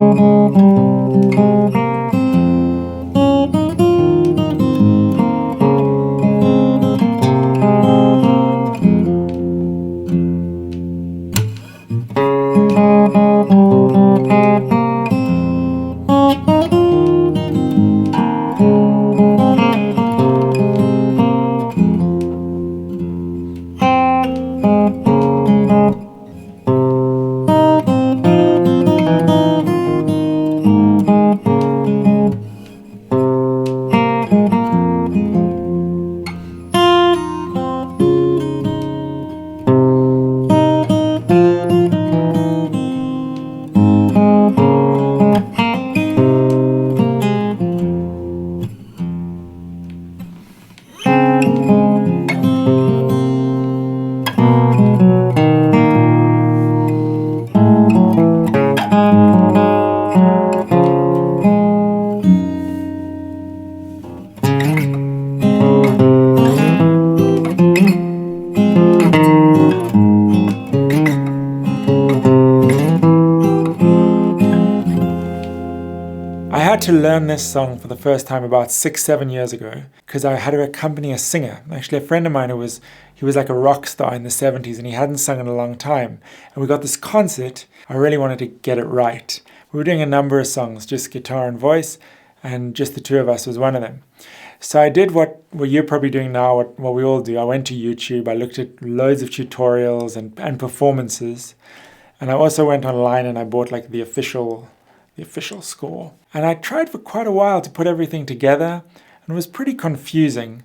I had to learn this song for the first time about 6-7 years ago because I had to accompany a singer. Actually, a friend of mine he was like a rock star in the 70s and he hadn't sung in a long time. And we got this concert. I really wanted to get it right. We were doing a number of songs, just guitar and voice, and just the two of us was one of them. So I did what you're probably doing now, what we all do. I went to YouTube, I looked at loads of tutorials and performances. And I also went online and I bought like the official score. And I tried for quite a while to put everything together, and it was pretty confusing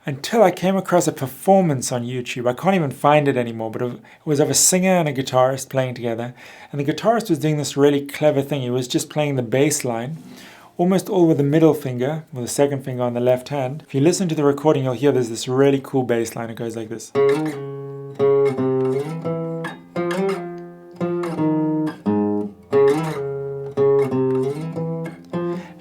until I came across a performance on YouTube. I can't even find it anymore, but it was of a singer and a guitarist playing together. And the guitarist was doing this really clever thing. He was just playing the bass line, almost all with the middle finger, with the second finger on the left hand. If you listen to the recording, you'll hear there's this really cool bass line. It goes like this.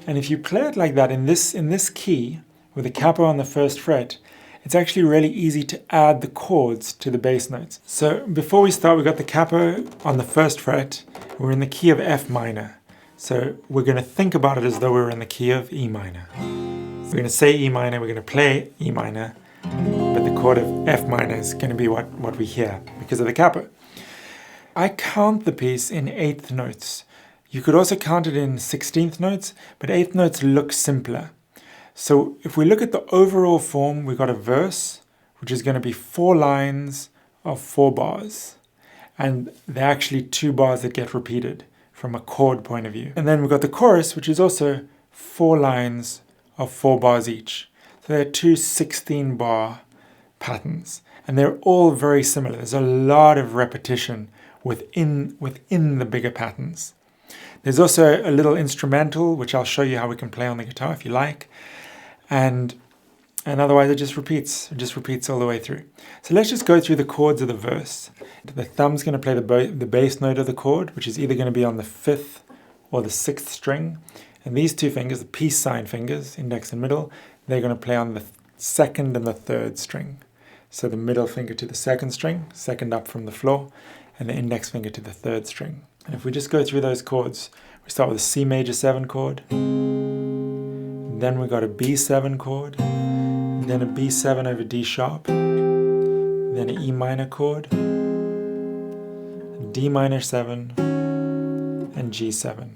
And if you play it like that in this key, with the capo on the first fret, it's actually really easy to add the chords to the bass notes. So before we start, we've got the capo on the first fret. We're in the key of F minor. So we're going to think about it as though we're in the key of E minor. So we're going to say E minor, we're going to play E minor, but the chord of F minor is going to be what we hear because of the capo. I count the piece in eighth notes. You could also count it in 16th notes, but eighth notes look simpler. So if we look at the overall form, we've got a verse, which is going to be 4 lines of 4 bars. And they're actually 2 bars that get repeated from a chord point of view. And then we've got the chorus, which is also 4 lines of 4 bars each. So they're 2 16-bar patterns. And they're all very similar. There's a lot of repetition within the bigger patterns. There's also a little instrumental, which I'll show you how we can play on the guitar if you like. And otherwise it just repeats all the way through. So let's just go through the chords of the verse. The thumb's going to play the bass note of the chord, which is either going to be on the 5th or the 6th string. And these 2 fingers, the peace sign fingers, index and middle, they're going to play on the 2nd and the 3rd string. So the middle finger to the 2nd string, 2nd up from the floor, and the index finger to the 3rd string. And if we just go through those chords, we start with a C major 7 chord, then we got a B7 chord, then a B7 over D sharp, then an E minor chord, D minor 7, and G7.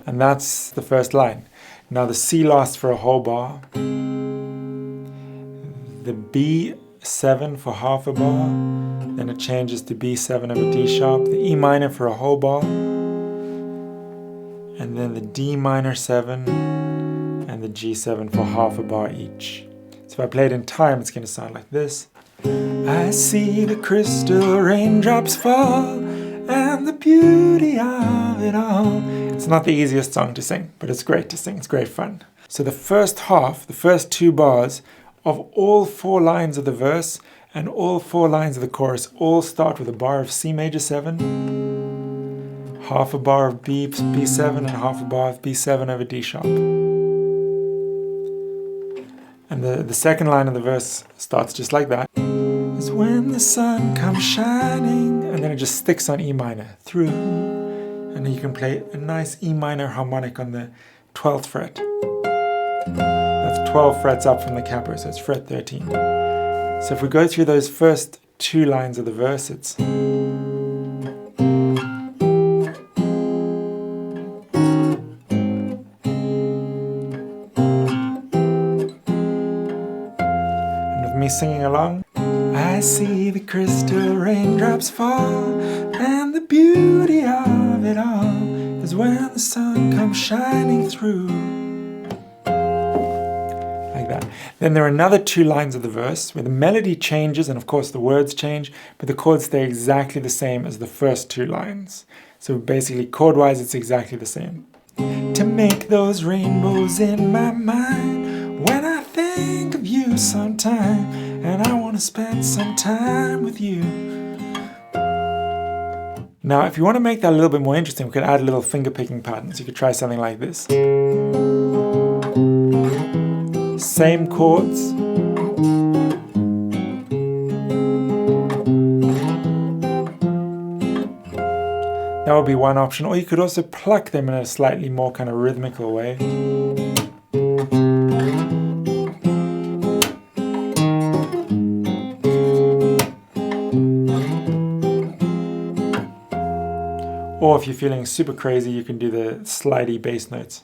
And that's the first line. Now the C lasts for a whole bar, the B7 for half a bar, then it changes to B7 over D sharp, the E minor for a whole bar, and then the D minor 7 and the G7 for half a bar each. So if I play it in time, it's going to sound like this. I see the crystal raindrops fall and the beauty of it all. It's not the easiest song to sing, but it's great to sing. It's great fun. So the first half, the first 2 bars of all 4 lines of the verse and all 4 lines of the chorus all start with a bar of C major 7, half a bar of B7, and half a bar of B7 over D sharp. And the second line of the verse starts just like that. It's when the sun comes shining, and then it just sticks on E minor through And then you can play a nice E minor harmonic on the 12th fret. That's 12 frets up from the capo, so it's fret 13. So if we go through those first two lines of the verse, it's... singing along. I see the crystal raindrops fall, and the beauty of it all is when the sun comes shining through. Like that. Then there are another two lines of the verse where the melody changes and of course the words change, but the chords stay exactly the same as the first two lines. So basically chord-wise it's exactly the same. To make those rainbows in my mind when I think of you sometime, and I want to spend some time with you. Now, if you want to make that a little bit more interesting, we could add a little finger picking pattern. So you could try something like this. Same chords. That would be one option. Or you could also pluck them in a slightly more kind of rhythmical way. Or if you're feeling super crazy, you can do the slidey bass notes.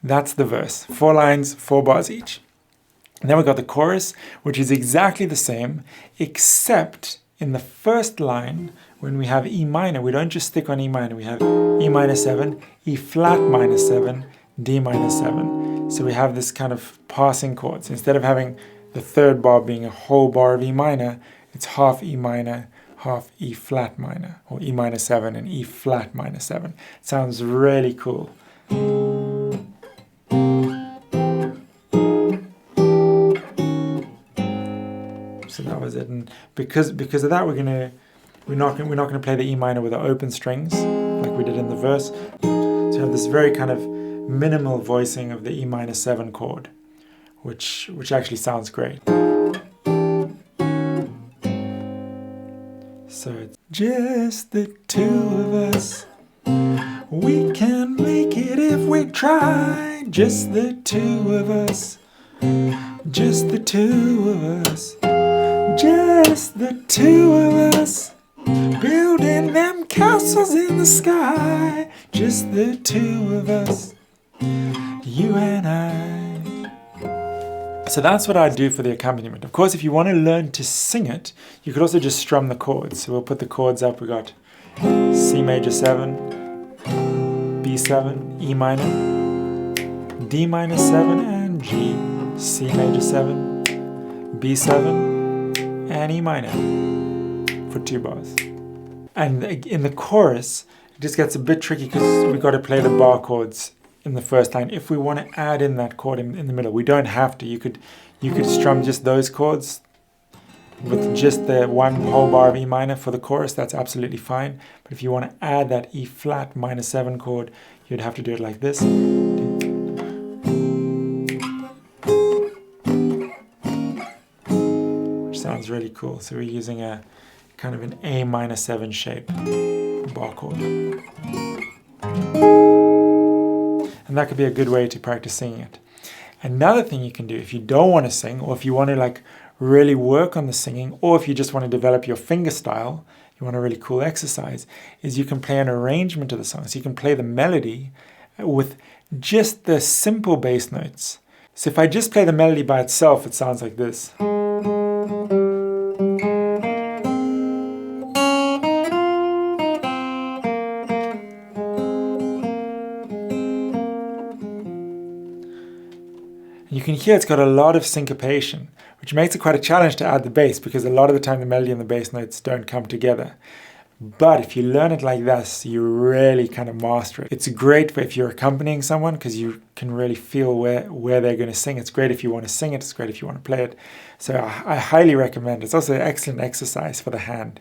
That's the verse. 4 lines, 4 bars each. And then we've got the chorus, which is exactly the same, except in the first line, when we have E minor, we don't just stick on E minor. We have E minor 7, E flat minor 7, D minor 7. So we have this kind of passing chords. Instead of having the third bar being a whole bar of E minor, it's half E minor, half E flat minor, or E minor 7 and E flat minor 7. It sounds really cool. So that was it. And because of that, we're not gonna play the E minor with the open strings like we did in the verse. So you have this very kind of minimal voicing of the E minor 7 chord, which actually sounds great. So it's just the two of us. We can make it if we try. Just the two of us. Just the two of us. Just the two of us. Building them castles in the sky. Just the two of us. You and I. So that's what I do for the accompaniment. Of course, if you want to learn to sing it, you could also just strum the chords. So we'll put the chords up. We got C major 7, B7, E minor, D minor 7, and G. C major 7, B7, and E minor for 2 bars. And in the chorus, it just gets a bit tricky because we've got to play the bar chords in the first line. If we want to add in that chord in the middle, we don't have to. You could strum just those chords with just the one whole bar of E minor for the chorus. That's absolutely fine. But if you want to add that E flat minor 7 chord, you'd have to do it like this. Which sounds really cool. So we're using a kind of an A minor 7 shape bar chord. And that could be a good way to practice singing it. Another thing you can do if you don't want to sing, or if you want to like really work on the singing, or if you just want to develop your finger style, you want a really cool exercise, is you can play an arrangement of the song. So you can play the melody with just the simple bass notes. So if I just play the melody by itself, it sounds like this. You can hear it's got a lot of syncopation, which makes it quite a challenge to add the bass because a lot of the time the melody and the bass notes don't come together. But if you learn it like this, you really kind of master it. It's great for if you're accompanying someone because you can really feel where they're going to sing. It's great if you want to sing it. It's great if you want to play it. So I highly recommend it. It's also an excellent exercise for the hand.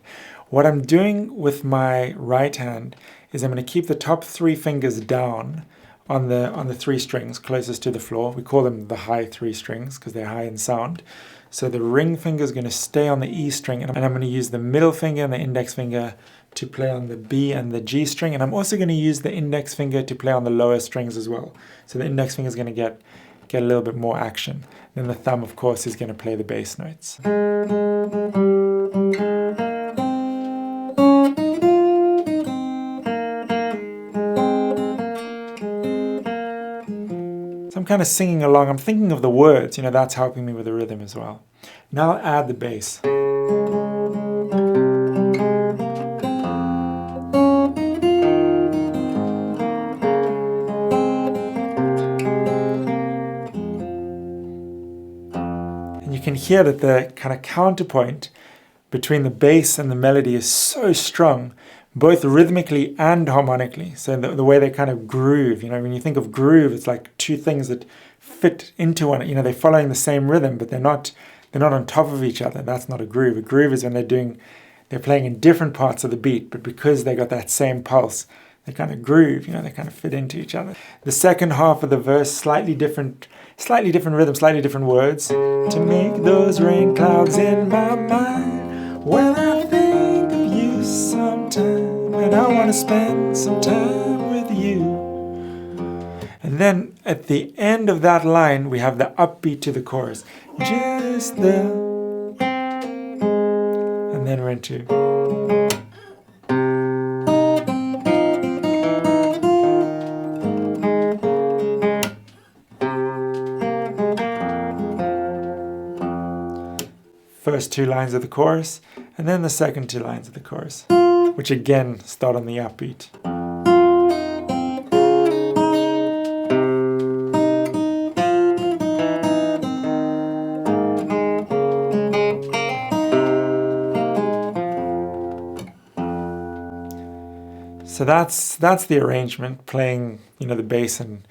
What I'm doing with my right hand is I'm going to keep the top 3 fingers down on the 3 strings closest to the floor. We call them the high 3 strings because they're high in sound. So the ring finger is going to stay on the E string, and I'm going to use the middle finger and the index finger to play on the B and the G string, and I'm also going to use the index finger to play on the lower strings as well. So the index finger is going to get a little bit more action. Then the thumb, of course, is going to play the bass notes. I'm kind of singing along, I'm thinking of the words, you know, that's helping me with the rhythm as well. Now I'll add the bass. And you can hear that the kind of counterpoint between the bass and the melody is so strong, both rhythmically and harmonically. So the way they kind of groove, you know, when you think of groove, it's like two things that fit into one, you know, they're following the same rhythm, but they're not on top of each other. That's not a groove. A groove is when they're playing in different parts of the beat, but because they got that same pulse, they kind of groove, you know, they kind of fit into each other. The second half of the verse, slightly different rhythm, slightly different words. To make those rain clouds in my mind when I think of you sometime, and I want to spend some time with you. And then at the end of that line, we have the upbeat to the chorus. Just the... And then we're into... First 2 lines of the chorus, and then the second 2 lines of the chorus, which again start on the upbeat. So that's the arrangement, playing, you know, the bass and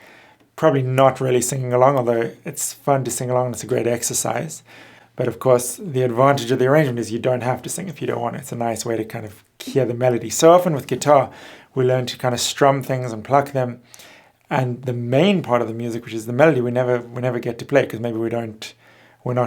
probably not really singing along, although it's fun to sing along, it's a great exercise. But of course, the advantage of the arrangement is you don't have to sing if you don't want it. It's a nice way to kind of hear the melody. So often with guitar, we learn to kind of strum things and pluck them. And the main part of the music, which is the melody, we never get to play because maybe we're not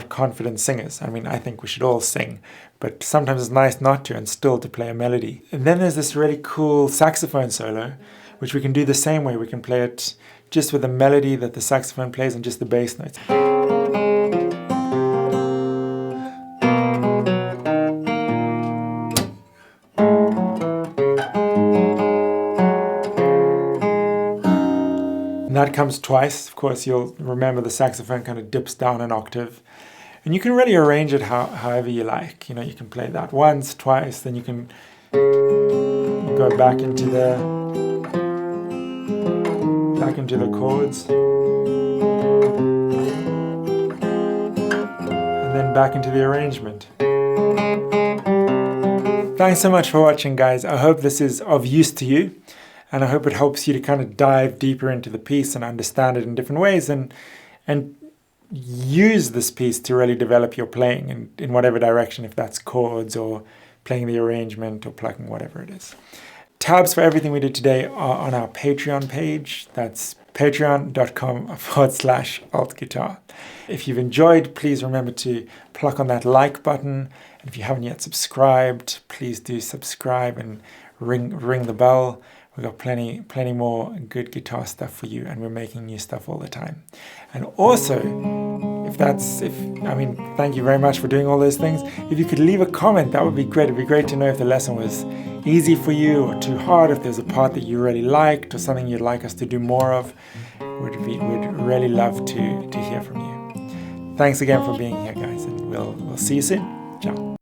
confident singers. I mean, I think we should all sing, but sometimes it's nice not to and still to play a melody. And then there's this really cool saxophone solo, which we can do the same way. We can play it just with the melody that the saxophone plays and just the bass notes. And that comes twice. Of course, you'll remember the saxophone kind of dips down an octave. And you can really arrange it however you like. You know, you can play that once, twice, then you can go back into the chords. And then back into the arrangement. Thanks so much for watching, guys. I hope this is of use to you. And I hope it helps you to kind of dive deeper into the piece and understand it in different ways and use this piece to really develop your playing in whatever direction, if that's chords or playing the arrangement or plucking, whatever it is. Tabs for everything we did today are on our Patreon page. That's patreon.com/altguitar. If you've enjoyed, please remember to pluck on that like button. And if you haven't yet subscribed, please do subscribe and ring the bell. We've got plenty more good guitar stuff for you, and we're making new stuff all the time. And also, thank you very much for doing all those things. If you could leave a comment, that would be great. It'd be great to know if the lesson was easy for you or too hard, if there's a part that you really liked or something you'd like us to do more of. We'd really love to hear from you. Thanks again for being here, guys, and we'll see you soon. Ciao.